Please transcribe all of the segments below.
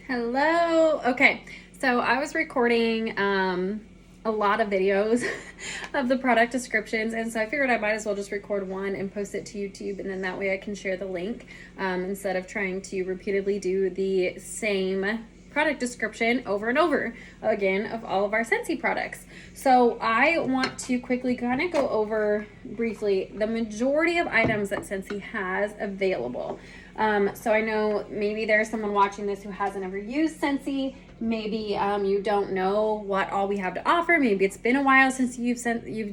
Hello. Okay, so I was recording a lot of videos of the product descriptions, and so I figured I might as well just record one and post it to YouTube, and then that way I can share the link instead of trying to repeatedly do the same product description over and over again of all of our Scentsy products. So I want to quickly kind of go over briefly the majority of items that Scentsy has available. So I know maybe there's someone watching this who hasn't ever used Scentsy. Maybe you don't know what all we have to offer. Maybe it's been a while since you've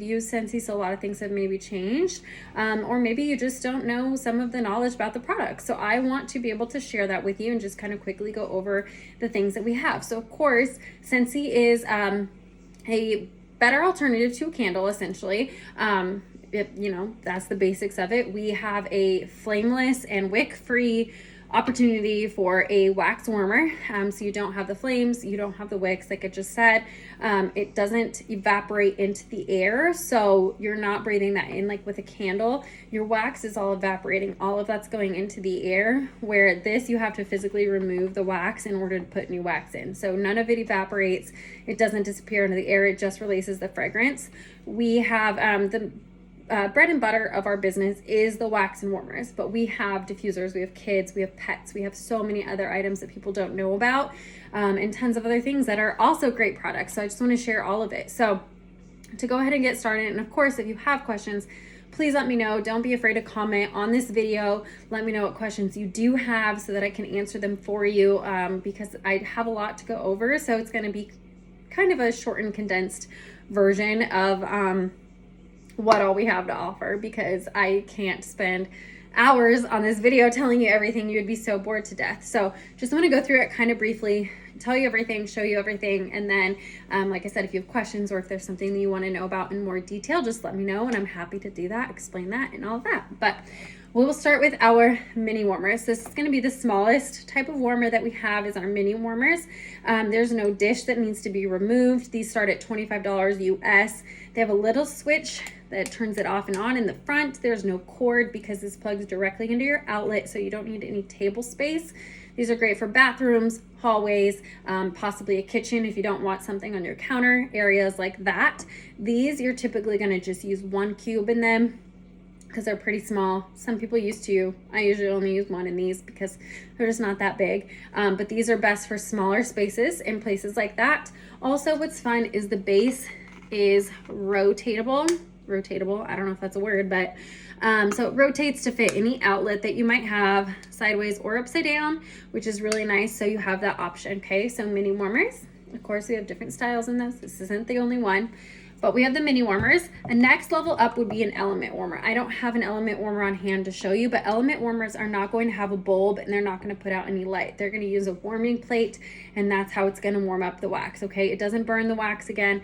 used Scentsy, so a lot of things have maybe changed. Or maybe you just don't know some of the knowledge about the product. So I want to be able to share that with you and just kind of quickly go over the things that we have. So of course, Scentsy is a better alternative to a candle, essentially. That's the basics of it. We have a flameless and wick-free opportunity for a wax warmer. So you don't have the flames, you don't have the wicks, like I just said. It doesn't evaporate into the air, so you're not breathing that in like with a candle. Your wax is all evaporating. All of that's going into the air, where this you have to physically remove the wax in order to put new wax in. So none of it evaporates. It doesn't disappear into the air. It just releases the fragrance. We have the bread and butter of our business is the wax and warmers, but we have diffusers, we have kids, we have pets, we have so many other items that people don't know about, and tons of other things that are also great products. So I just want to share all of it. So to go ahead and get started, and of course, if you have questions, please let me know. Don't be afraid to comment on this video. Let me know what questions you do have so that I can answer them for you, because I have a lot to go over. So it's going to be kind of a short and condensed version of what all we have to offer, because I can't spend hours on this video telling you everything. You would be so bored to death. So just want to go through it kind of briefly, tell you everything, show you everything, and then like I said, if you have questions or if there's something that you want to know about in more detail, just let me know and I'm happy to do that, explain that and all of that. But we will start with our mini warmers. This is going to be the smallest type of warmer that we have, is our mini warmers. There's no dish that needs to be removed. These start at $25 US. They have a little switch that turns it off and on in the front. There's no cord because this plugs directly into your outlet, so you don't need any table space. These are great for bathrooms, hallways, possibly a kitchen if you don't want something on your counter, areas like that. These, you're typically going to just use one cube in them because they're pretty small. Some people used to. I usually only use one in these because they're just not that big. But these are best for smaller spaces in places like that. Also, what's fun is the base is rotatable. I don't know if that's a word, but so it rotates to fit any outlet that you might have, sideways or upside down, which is really nice. So you have that option. Okay, so mini warmers. Of course, we have different styles in this. This isn't the only one, but we have the mini warmers. A next level up would be an element warmer. I don't have an element warmer on hand to show you, but element warmers are not going to have a bulb and they're not going to put out any light. They're going to use a warming plate, and that's how it's going to warm up the wax. Okay, it doesn't burn the wax again.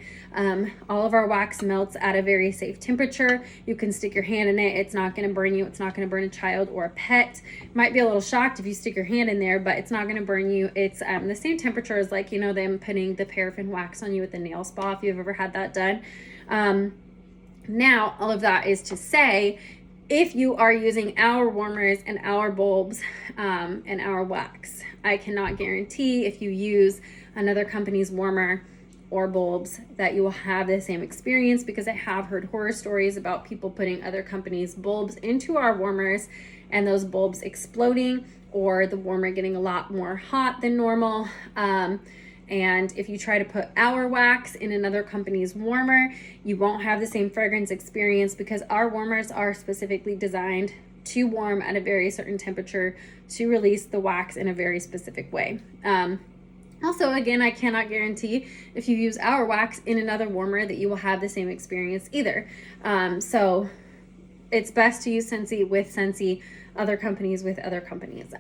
All of our wax melts at a very safe temperature. You can stick your hand in it. It's not going to burn you. It's not going to burn a child or a pet. Might be a little shocked if you stick your hand in there, but it's not going to burn you. It's the same temperature as, like, them putting the paraffin wax on you at the nail spa, if you've ever had that done. Now, all of that is to say, if you are using our warmers and our bulbs and our wax, I cannot guarantee if you use another company's warmer or bulbs that you will have the same experience, because I have heard horror stories about people putting other companies' bulbs into our warmers and those bulbs exploding, or the warmer getting a lot more hot than normal. And if you try to put our wax in another company's warmer, you won't have the same fragrance experience, because our warmers are specifically designed to warm at a very certain temperature to release the wax in a very specific way. Also, again, I cannot guarantee if you use our wax in another warmer that you will have the same experience either. So it's best to use Scentsy with Scentsy, other companies with other companies.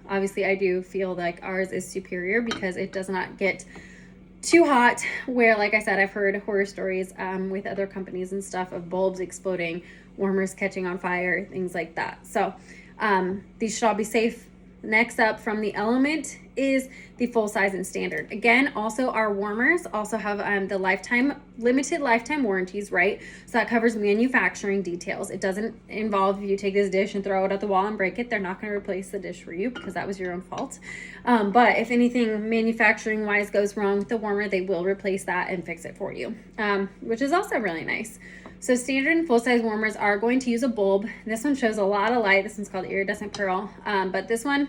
Obviously, I do feel like ours is superior because it does not get too hot, where, like I said, I've heard horror stories with other companies and stuff of bulbs exploding, warmers catching on fire, things like that. So these should all be safe. Next up from the element is the full size and standard. Again, also our warmers also have the limited lifetime warranties, right? So that covers manufacturing details. It doesn't involve if you take this dish and throw it at the wall and break it, they're not going to replace the dish for you because that was your own fault. But if anything manufacturing wise goes wrong with the warmer, they will replace that and fix it for you, which is also really nice. So standard and full-size warmers are going to use a bulb. This one shows a lot of light. This one's called Iridescent Pearl, but this one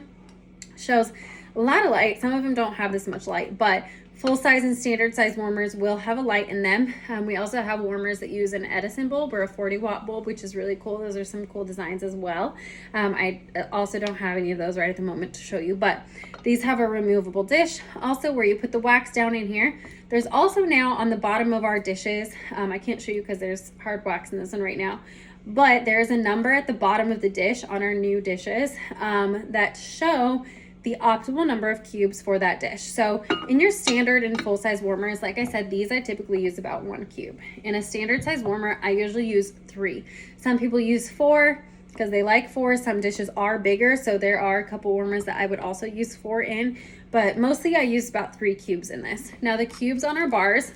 shows a lot of light. Some of them don't have this much light, but full-size and standard size warmers will have a light in them. We also have warmers that use an Edison bulb or a 40-watt bulb, which is really cool. Those are some cool designs as well. I also don't have any of those right at the moment to show you, but these have a removable dish also where you put the wax down in here. There's also now on the bottom of our dishes, I can't show you because there's hard wax in this one right now, but there's a number at the bottom of the dish on our new dishes that show the optimal number of cubes for that dish. So in your standard and full size warmers, like I said, these I typically use about 1 cube. In a standard size warmer, I usually use 3. Some people use 4 because they like 4. Some dishes are bigger, so there are a couple warmers that I would also use 4 in, but mostly I use about 3 cubes in this. Now the cubes on our bars,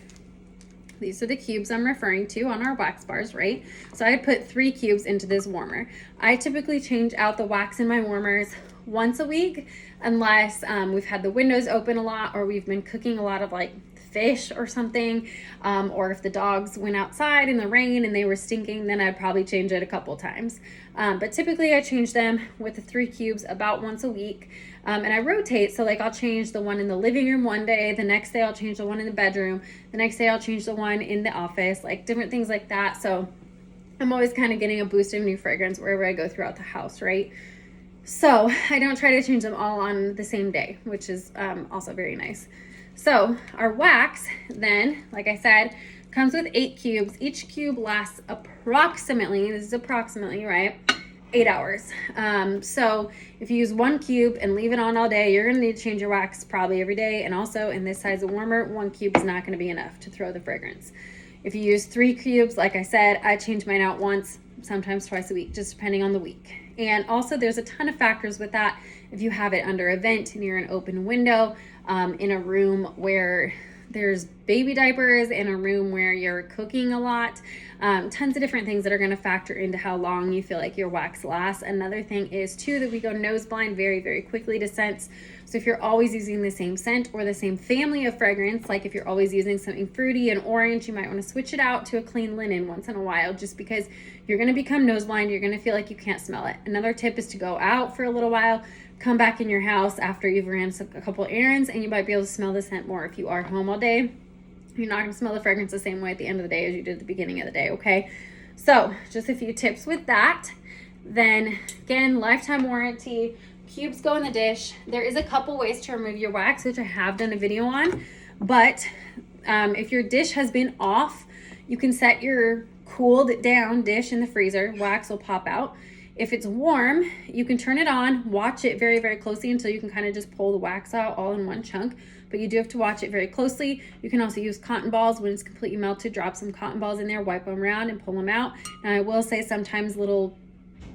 these are the cubes I'm referring to on our wax bars, right? So I put 3 cubes into this warmer. I typically change out the wax in my warmers once a week, unless we've had the windows open a lot or we've been cooking a lot of like fish or something, or if the dogs went outside in the rain and they were stinking, then I'd probably change it a couple times. But typically I change them with the 3 cubes about once a week. And I rotate, so like I'll change the one in the living room one day, the next day I'll change the one in the bedroom, the next day I'll change the one in the office, like different things like that. So I'm always kind of getting a boost of new fragrance wherever I go throughout the house, right? So I don't try to change them all on the same day, which is also very nice. So our wax then, like I said, comes with 8 cubes. Each cube lasts approximately, this is approximately, right, 8 hours. So if you use 1 cube and leave it on all day, you're gonna need to change your wax probably every day. And also in this size of warmer, 1 cube is not gonna be enough to throw the fragrance. If you use 3 cubes, like I said, I change mine out once, sometimes twice a week, just depending on the week. And also there's a ton of factors with that. If you have it under a vent near an open window, in a room where there's baby diapers, in a room where you're cooking a lot, tons of different things that are going to factor into how long you feel like your wax lasts. Another thing is too that we go nose blind very, very quickly to scents. So if you're always using the same scent or the same family of fragrance, like if you're always using something fruity and orange, you might want to switch it out to a clean linen once in a while, just because you're going to become nose blind. You're going to feel like you can't smell it. Another tip is to go out for a little while, come back in your house after you've ran a couple errands, and you might be able to smell the scent more. If you are home all day, you're not going to smell the fragrance the same way at the end of the day as you did at the beginning of the day, okay? So just a few tips with that. Then again, lifetime warranty, cubes go in the dish. There is a couple ways to remove your wax, which I have done a video on, but if your dish has been off, you can set your cooled down dish in the freezer. Wax will pop out. If it's warm, you can turn it on, watch it very, very closely until you can kind of just pull the wax out all in one chunk, but you do have to watch it very closely. You can also use cotton balls when it's completely melted, drop some cotton balls in there, wipe them around and pull them out. Now I will say sometimes little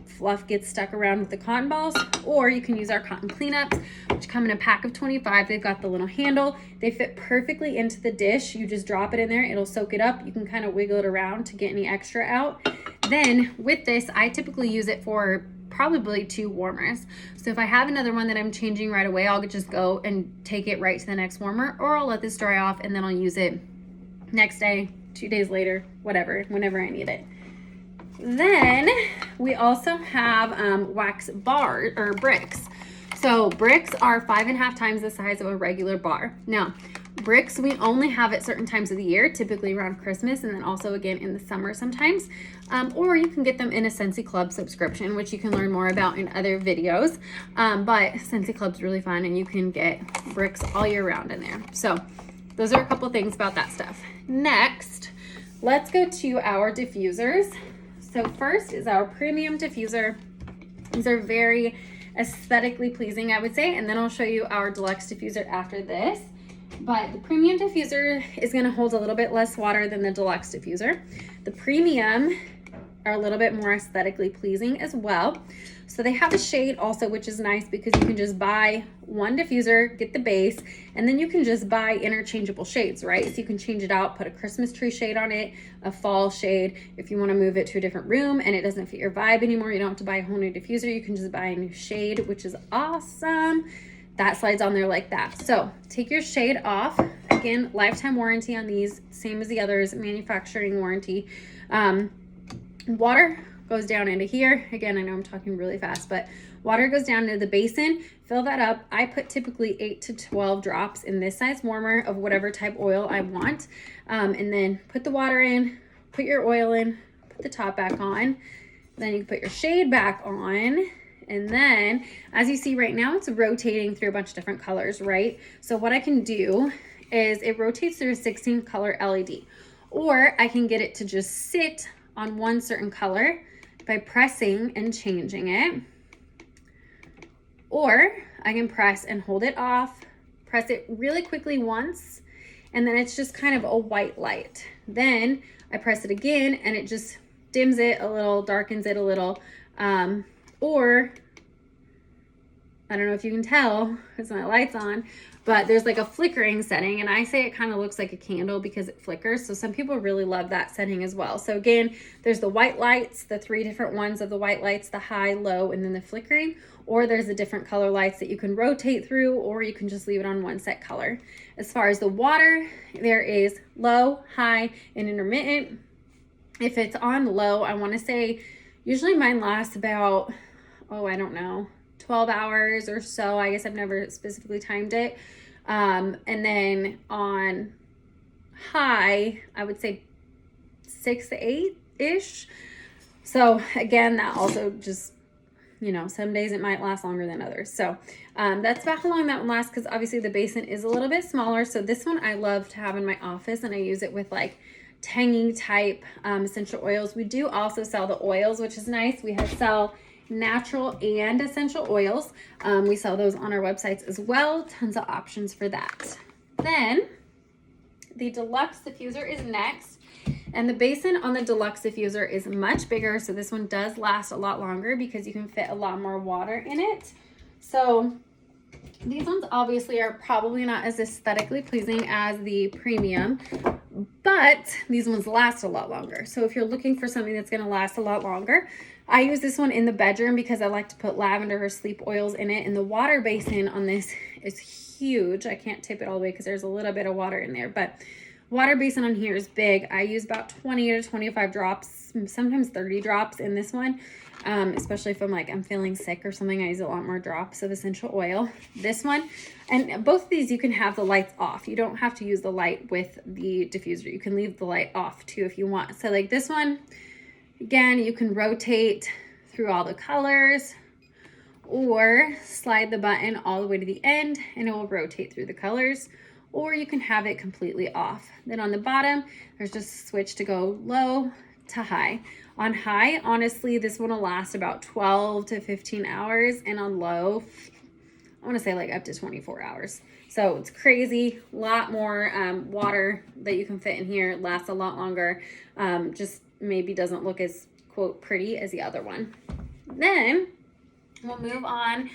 fluff gets stuck around with the cotton balls, or you can use our cotton cleanups, which come in a pack of 25. They've got the little handle. They fit perfectly into the dish. You just drop it in there, it'll soak it up. You can kind of wiggle it around to get any extra out. Then with this, I typically use it for probably 2 warmers. So if I have another one that I'm changing right away, I'll just go and take it right to the next warmer, or I'll let this dry off and then I'll use it next day, 2 days later, whatever, whenever I need it. Then we also have wax bar or bricks. So bricks are 5.5 times the size of a regular bar. Now, bricks we only have at certain times of the year, typically around Christmas, and then also again in the summer sometimes. Or you can get them in a Scentsy Club subscription, which you can learn more about in other videos. But Scentsy Club's really fun, and you can get bricks all year round in there. So those are a couple things about that stuff. Next, let's go to our diffusers. So first is our premium diffuser. These are very aesthetically pleasing, I would say, and then I'll show you our deluxe diffuser after this. But the premium diffuser is going to hold a little bit less water than the deluxe diffuser. The premium are a little bit more aesthetically pleasing as well. So they have a shade also, which is nice because you can just buy one diffuser, get the base, and then you can just buy interchangeable shades, right? So you can change it out, put a Christmas tree shade on it, a fall shade. If you want to move it to a different room and it doesn't fit your vibe anymore, you don't have to buy a whole new diffuser. You can just buy a new shade, which is awesome. That slides on there like that. So take your shade off. Again, lifetime warranty on these, same as the others, manufacturing warranty. Water goes down into here. Again, I know I'm talking really fast, but water goes down into the basin. Fill that up. I put typically 8 to 12 drops in this size warmer of whatever type oil I want. And then put the water in, put your oil in, put the top back on. Then you can put your shade back on. And then, as you see right now, it's rotating through a bunch of different colors, right? So what I can do is it rotates through a 16 color LED, or I can get it to just sit on one certain color by pressing and changing it, or I can press and hold it off, press it really quickly once, and then it's just kind of a white light. Then I press it again and it just dims it a little, darkens it a little, or I don't know if you can tell because my light's on, but there's like a flickering setting, and I say it kind of looks like a candle because it flickers. So some people really love that setting as well. So again, there's the white lights, the 3 different ones of the white lights, the high, low, and then the flickering, or there's the different color lights that you can rotate through, or you can just leave it on one set color. As far as the water, there is low, high, and intermittent. If it's on low, I want to say usually mine lasts about, I don't know, 12 hours or so. I guess I've never specifically timed it. And then on high, I would say 6 to 8-ish. So again, that also just, some days it might last longer than others. So that's about how long that one lasts, because obviously the basin is a little bit smaller. So this one I love to have in my office, and I use it with like tangy type essential oils. We do also sell the oils, which is nice. We sell natural and essential oils. We sell those on our websites as well. Tons of options for that. Then the deluxe diffuser is next, and the basin on the deluxe diffuser is much bigger. So this one does last a lot longer because you can fit a lot more water in it. So these ones obviously are probably not as aesthetically pleasing as the premium, but these ones last a lot longer. So if you're looking for something that's going to last a lot longer, I use this one in the bedroom because I like to put lavender or sleep oils in it. And the water basin on this is huge. I can't tip it all the way because there's a little bit of water in there, but water basin on here is big. I use about 20 to 25 drops, sometimes 30 drops in this one. Especially if I'm feeling sick or something, I use a lot more drops of essential oil. This one, and both of these, you can have the lights off. You don't have to use the light with the diffuser. You can leave the light off too if you want. So like this one, again, you can rotate through all the colors, or slide the button all the way to the end and it will rotate through the colors, or you can have it completely off. Then on the bottom, there's just a switch to go low to high. On high, honestly, this one will last about 12 to 15 hours, and on low, I want to say like up to 24 hours. So it's crazy. A lot more water that you can fit in here. It lasts a lot longer. Just maybe doesn't look as, quote, pretty as the other one. Then we'll move on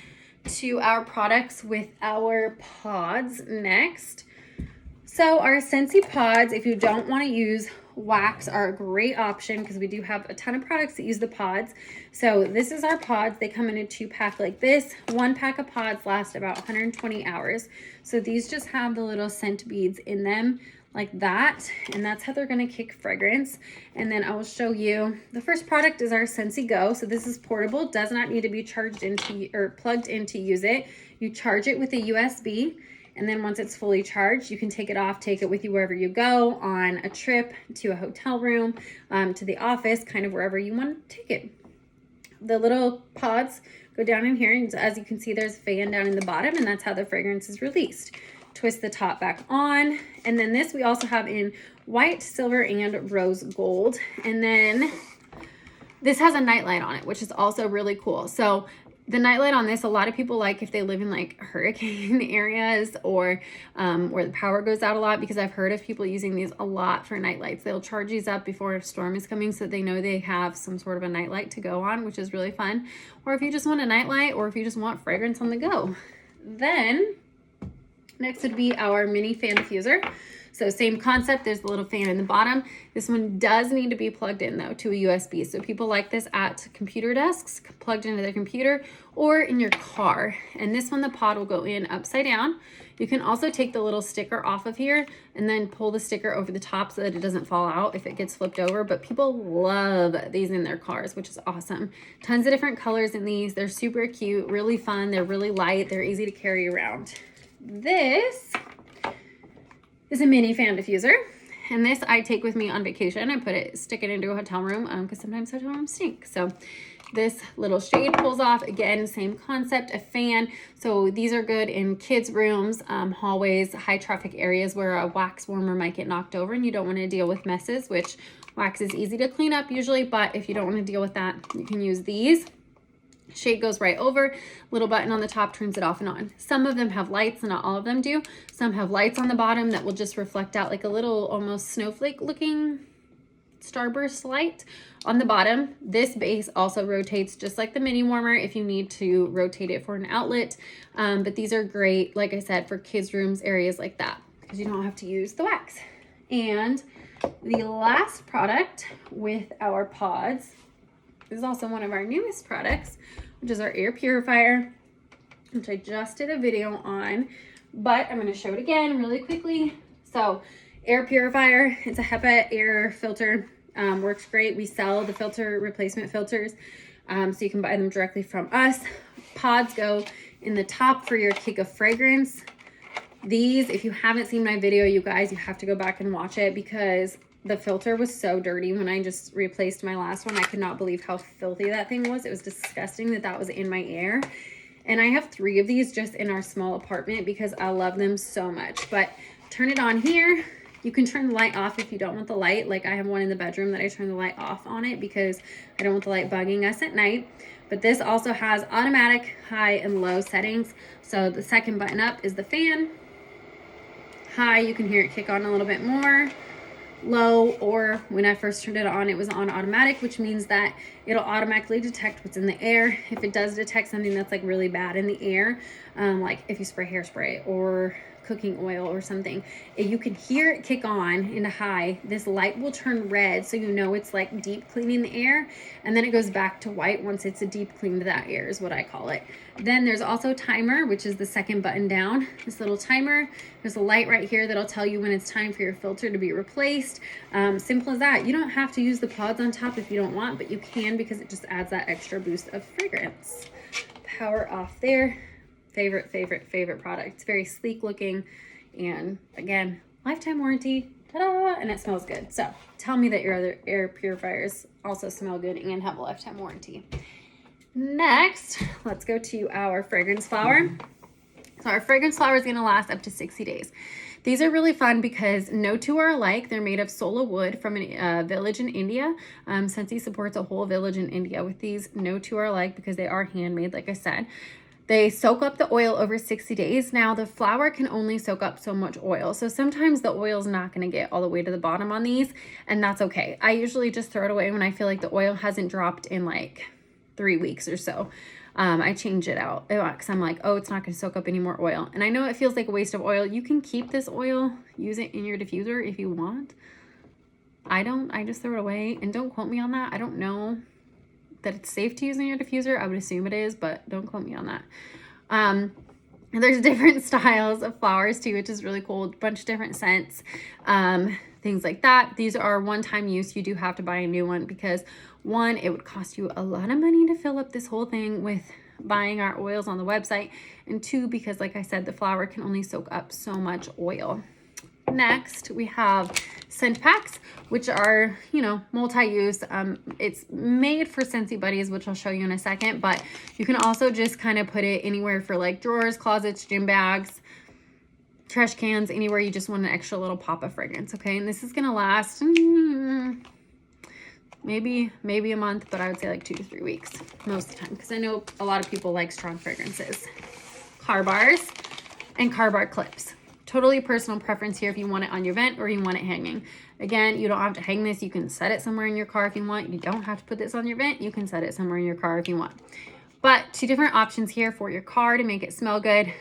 to our products with our pods next. So our Scentsy pods, if you don't want to use wax, are a great option because we do have a ton of products that use the pods. So this is our pods. They come in a 2-pack like this. 1 pack of pods lasts about 120 hours. So these just have the little scent beads in them like that, and that's how they're going to kick fragrance. And then I will show you, the first product is our Scentsy Go. So this is portable, does not need to be charged into or plugged in to use it. You charge it with a USB. And then once it's fully charged, you can take it off, take it with you wherever you go, on a trip, to a hotel room, to the office, kind of wherever you want to take it. The little pods go down in here, and as you can see, there's a fan down in the bottom, and that's how the fragrance is released. Twist the top back on. And then this we also have in white, silver, and rose gold. And then this has a nightlight on it, which is also really cool. So The nightlight on this, a lot of people like if they live in like hurricane areas or where the power goes out a lot, because I've heard of people using these a lot for nightlights. They'll charge these up before a storm is coming so that they know they have some sort of a nightlight to go on, which is really fun. Or if you just want a nightlight, or if you just want fragrance on the go. Then next would be our mini fan diffuser. So same concept, there's the little fan in the bottom. This one does need to be plugged in though to a USB. So people like this at computer desks, plugged into their computer or in your car. And this one, the pod will go in upside down. You can also take the little sticker off of here and then pull the sticker over the top so that it doesn't fall out if it gets flipped over. But people love these in their cars, which is awesome. Tons of different colors in these. They're super cute, really fun. They're really light. They're easy to carry around. This is a mini fan diffuser, and this I take with me on vacation. I stick it into a hotel room because sometimes hotel rooms stink. So this little shade pulls off. Again, same concept, a fan. So these are good in kids' rooms, hallways, high traffic areas where a wax warmer might get knocked over and you don't want to deal with messes, which wax is easy to clean up usually, but if you don't want to deal with that, you can use these. Shade goes right over, little button on the top turns it off and on. Some of them have lights, not all of them do. Some have lights on the bottom that will just reflect out like a little almost snowflake looking starburst light on the bottom. This base also rotates just like the mini warmer if you need to rotate it for an outlet. But these are great, like I said, for kids' rooms, areas like that, because you don't have to use the wax. And the last product with our pods is also one of our newest products, which is our air purifier, which I just did a video on, but I'm going to show it again really quickly. So air purifier, it's a HEPA air filter, works great. We sell the filter replacement filters, so you can buy them directly from us. Pods go in the top for your kick of fragrance. These, if you haven't seen my video, you guys, you have to go back and watch it because the filter was so dirty when I just replaced my last one. I could not believe how filthy that thing was. It was disgusting that that was in my air. And I have 3 of these just in our small apartment because I love them so much. But turn it on here. You can turn the light off if you don't want the light. Like I have one in the bedroom that I turn the light off on it because I don't want the light bugging us at night. But this also has automatic high and low settings. So the second button up is the fan. High, you can hear it kick on a little bit more. Low, or when I first turned it on, it was on automatic, which means that it'll automatically detect what's in the air. If it does detect something that's like really bad in the air, like if you spray hairspray or cooking oil or something, you can hear it kick on into high. This light will turn red so you know it's like deep cleaning the air, and then it goes back to white once it's a deep clean to that air is what I call it. Then there's also timer, which is the second button down. This little timer, there's a light right here that'll tell you when it's time for your filter to be replaced. Simple as that. You don't have to use the pods on top if you don't want, but you can because it just adds that extra boost of fragrance. Power off there. Favorite product. It's very sleek looking, and again, lifetime warranty. Ta-da! And it smells good. So tell me that your other air purifiers also smell good and have a lifetime warranty. Next, let's go to our fragrance flower. So our fragrance flower is going to last up to 60 days. These are really fun because no two are alike. They're made of sola wood from a village in India. Scentsy supports a whole village in India with these. No two are alike because they are handmade, like I said. They soak up the oil over 60 days. Now, the flower can only soak up so much oil. So sometimes the oil is not going to get all the way to the bottom on these, and that's okay. I usually just throw it away when I feel like the oil hasn't dropped in like 3 weeks or so. I change it out because I'm like, oh, it's not going to soak up any more oil. And I know it feels like a waste of oil. You can keep this oil, use it in your diffuser if you want. I don't. I just throw it away, and don't quote me on that. I don't know that it's safe to use in your diffuser. I would assume it is, but don't quote me on that. And there's different styles of flowers too, which is really cool. A bunch of different scents, things like that. These are one-time use. You do have to buy a new one because one, it would cost you a lot of money to fill up this whole thing with buying our oils on the website, and two, because like I said, the flower can only soak up so much oil. Next, we have scent packs, which are, you know, multi-use. It's made for Scentsy buddies, which I'll show you in a second, but you can also just kind of put it anywhere for like drawers, closets, gym bags, trash cans, anywhere you just want an extra little pop of fragrance, okay? And this is going to last maybe a month, but I would say like 2 to 3 weeks most of the time, because I know a lot of people like strong fragrances. Car bars and car bar clips. Totally personal preference here if you want it on your vent or you want it hanging. Again, you don't have to hang this. You can set it somewhere in your car if you want. You don't have to put this on your vent. You can set it somewhere in your car if you want. But 2 different options here for your car to make it smell good.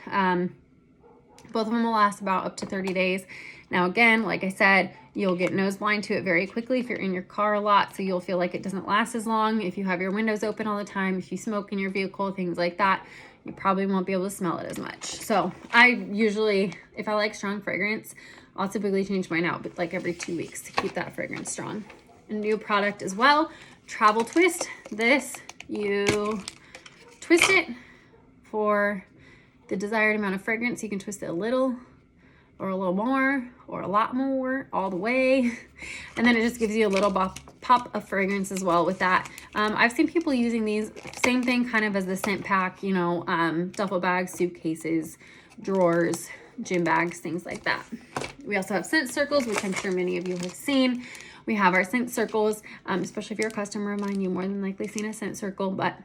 Both of them will last about up to 30 days. Now, again, like I said, you'll get nose blind to it very quickly if you're in your car a lot, so you'll feel like it doesn't last as long. If you have your windows open all the time, if you smoke in your vehicle, things like that, you probably won't be able to smell it as much. So I usually, if I like strong fragrance, I'll typically change mine out, but like every 2 weeks to keep that fragrance strong. A new product as well, Travel Twist. This, you twist it for the desired amount of fragrance. You can twist it a little or a little more or a lot more, all the way. And then it just gives you a little pop of fragrance as well with that. I've seen people using these, same thing kind of as the scent pack, you know, duffel bags, suitcases, drawers, gym bags, things like that. We also have scent circles, which I'm sure many of you have seen. We have our scent circles, especially if you're a customer of mine, you more than likely seen a scent circle, but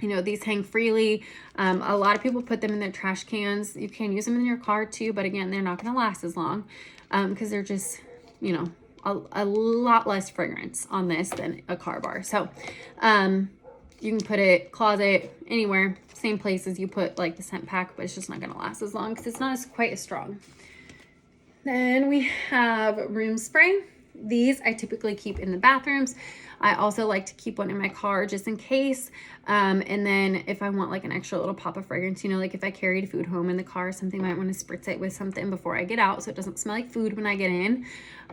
you know, these hang freely. A lot of people put them in their trash cans. You can use them in your car too, but again, they're not going to last as long because they're just, you know, a lot less fragrance on this than a car bar. So you can put it closet, anywhere, same place as you put like the scent pack, but it's just not going to last as long because it's not quite as strong. Then we have room spray. These I typically keep in the bathrooms. I also like to keep one in my car just in case. And then if I want like an extra little pop of fragrance, you know, like if I carried food home in the car or something, I might want to spritz it with something before I get out so it doesn't smell like food when I get in.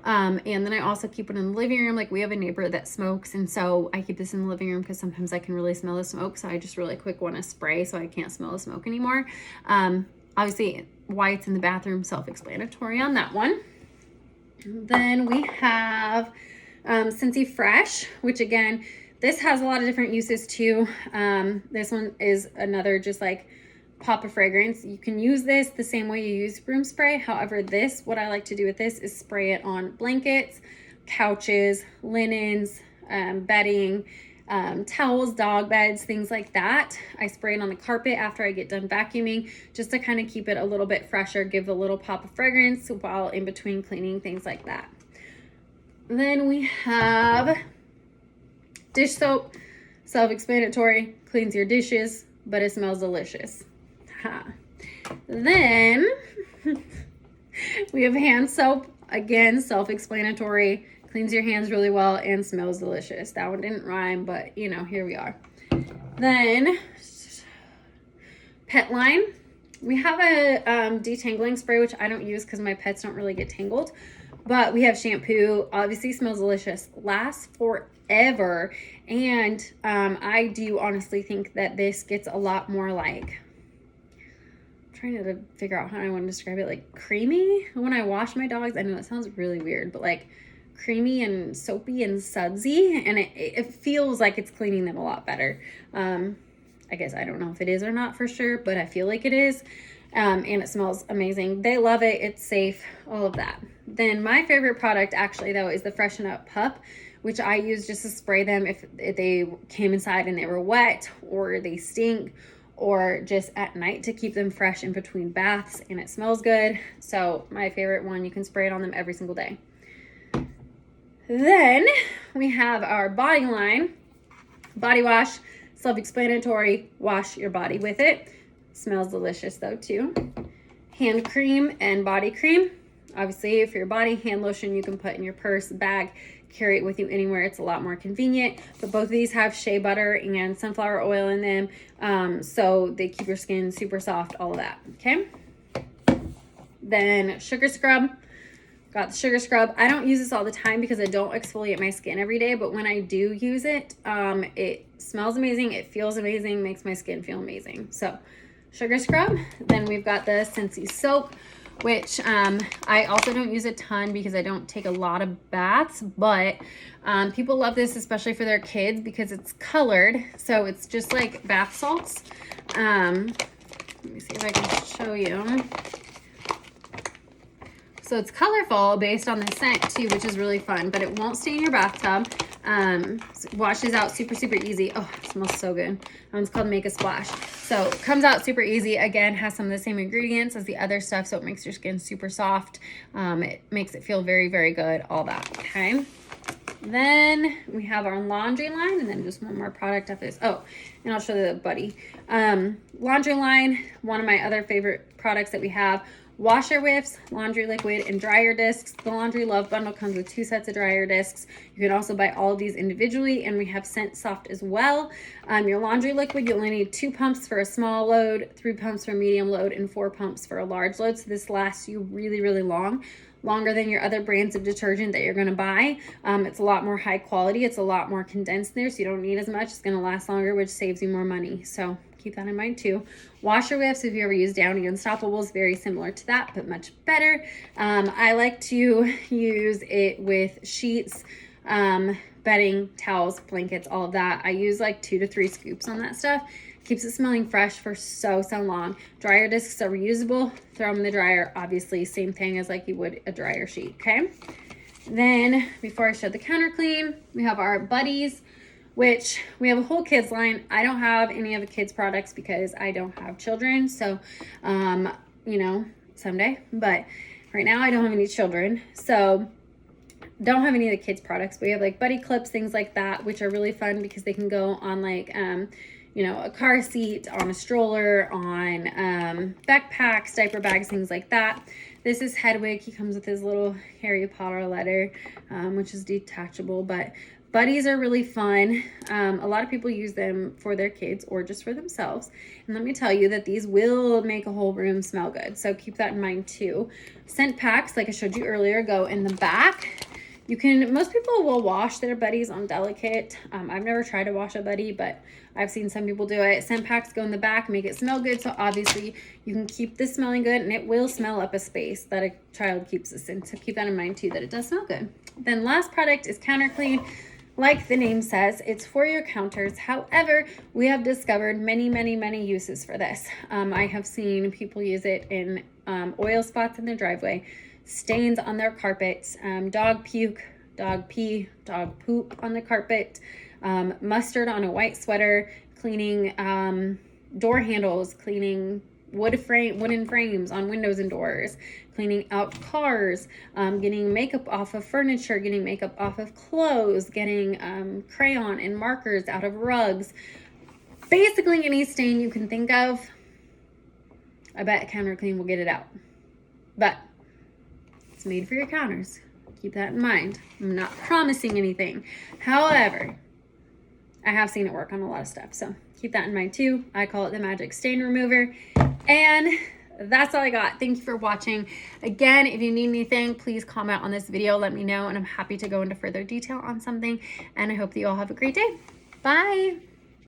And then I also keep it in the living room. Like we have a neighbor that smokes, and so I keep this in the living room because sometimes I can really smell the smoke. So I just really quick want to spray so I can't smell the smoke anymore. Obviously, why it's in the bathroom, self-explanatory on that one. Then we have Scentsy Fresh, which again, this has a lot of different uses too. This one is another just like pop of fragrance. You can use this the same way you use room spray. However, this, what I like to do with this is spray it on blankets, couches, linens, bedding, towels, dog beds, things like that. I spray it on the carpet after I get done vacuuming just to kind of keep it a little bit fresher, give a little pop of fragrance while in between cleaning, things like that. Then we have dish soap, self-explanatory, cleans your dishes, but it smells delicious. Then we have hand soap, again, self-explanatory, cleans your hands really well and smells delicious. That one didn't rhyme, but you know, here we are. Then pet line. We have a detangling spray, which I don't use because my pets don't really get tangled. But we have shampoo, obviously smells delicious, lasts forever. And I do honestly think that this gets a lot more like, I'm trying to figure out how I want to describe it, like creamy. When I wash my dogs, I know that sounds really weird, but like creamy and soapy and sudsy. And it feels like it's cleaning them a lot better. I guess I don't know if it is or not for sure, but I feel like it is. And it smells amazing. They love it. It's safe, all of that. Then my favorite product actually though is the Freshen Up Pup, which I use just to spray them if they came inside and they were wet or they stink, or just at night to keep them fresh in between baths, and it smells good. So my favorite one, you can spray it on them every single day. Then we have our body line, body wash, self-explanatory, wash your body with it. Smells delicious though too. Hand cream and body cream. Obviously, for your body, hand lotion you can put in your purse, bag, carry it with you anywhere. It's a lot more convenient. But both of these have shea butter and sunflower oil in them, so they keep your skin super soft, all of that, okay? Then sugar scrub. Got the sugar scrub. I don't use this all the time because I don't exfoliate my skin every day, but when I do use it, it smells amazing, it feels amazing, makes my skin feel amazing. So sugar scrub. Then we've got the Scentsy soap, which I also don't use a ton because I don't take a lot of baths, but people love this, especially for their kids, because it's colored. So it's just like bath salts. Let me see if I can show you. So it's colorful based on the scent too, which is really fun, but it won't stay in your bathtub. Washes out super, super easy. Oh, it smells so good. That one's called Make a Splash. So comes out super easy. Again, has some of the same ingredients as the other stuff, so it makes your skin super soft. It makes it feel very, very good, all that, okay? Then we have our laundry line, and then just one more product after this. Oh, and I'll show the buddy. Laundry line, one of my other favorite products that we have. Washer whiffs, laundry liquid, and dryer discs. The Laundry Love bundle comes with 2 sets of dryer discs. You can also buy all of these individually, and we have Scent Soft as well. Your laundry liquid, you only need 2 pumps for a small load, 3 pumps for a medium load, and 4 pumps for a large load. So this lasts you really, really long. Longer than your other brands of detergent that you're going to buy. It's a lot more high quality. It's a lot more condensed there, so you don't need as much. It's going to last longer, which saves you more money. So keep that in mind too. Washer whiffs, if you ever use Downy Unstoppables, very similar to that, but much better. I like to use it with sheets, bedding, towels, blankets, all of that. I use like 2 to 3 scoops on that stuff. Keeps it smelling fresh for so long. Dryer discs are reusable. Throw them in the dryer. Obviously, same thing as like you would a dryer sheet, okay? Then, before I show the counter clean, we have our Buddies, which we have a whole kids line. I don't have any of the kids products because I don't have children. So, you know, someday. But right now I don't have any children. So, don't have any of the kids products. But we have like Buddy Clips, things like that, which are really fun because they can go on like, you know, a car seat, on a stroller, on backpacks, diaper bags, things like that. This is Hedwig. He comes with his little Harry Potter letter, which is detachable, but Buddies are really fun. A lot of people use them for their kids or just for themselves. And let me tell you that these will make a whole room smell good. So keep that in mind too. Scent packs, like I showed you earlier, go in the back. You can, most people will wash their Buddies on delicate. I've never tried to wash a Buddy, but I've seen some people do it. Scent packs go in the back, make it smell good. So obviously you can keep this smelling good, and it will smell up a space that a child keeps this in. So keep that in mind too, that it does smell good. Then last product is Counter Clean. Like the name says, it's for your counters. However, we have discovered many uses for this. I have seen people use it in oil spots in their driveway, stains on their carpets, dog puke, dog pee, dog poop on the carpet, mustard on a white sweater, cleaning door handles, cleaning wooden frames on windows and doors, cleaning out cars, getting makeup off of furniture, getting makeup off of clothes, getting crayon and markers out of rugs. Basically any stain you can think of, I bet Counter Clean will get it out. But it's made for your counters. Keep that in mind. I'm not promising anything. However, I have seen it work on a lot of stuff, so keep that in mind too. I call it the magic stain remover. And that's all I got. Thank you for watching. Again, if you need anything, please comment on this video. Let me know, and I'm happy to go into further detail on something. And I hope that you all have a great day. Bye.